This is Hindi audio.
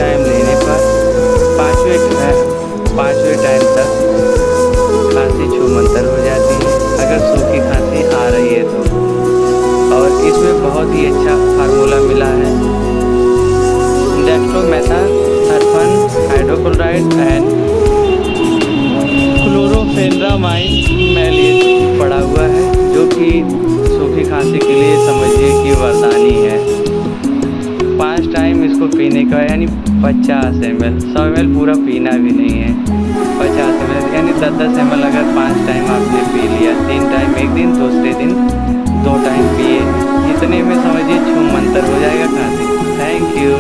टाइम लेने पर पाँचवें टाइम तक खांसी छूमंतर हो जाती है, अगर सूखी खांसी आ रही है तो। और इसमें बहुत ही अच्छा फार्मूला मिला है। डेक्स्ट्रोमेथासल्फान हाइड्रोक्लोराइड एंड क्लोरोफेनामाइन मैलिएट पड़ा हुआ है, जो कि सूखी खांसी के लिए समझिए कि वरदानी है। 5 टाइम इसको पीने का, यानी 50 ml, 100 ml पूरा पीना भी नहीं है, 50 ml यानी 10-10 ml अगर 5 टाइम आपने पी लिया, 3 टाइम एक दिन, दूसरे दिन 2 टाइम पिए, इतने में समझिए छूमंतर हो जाएगा खांसी। Thank you.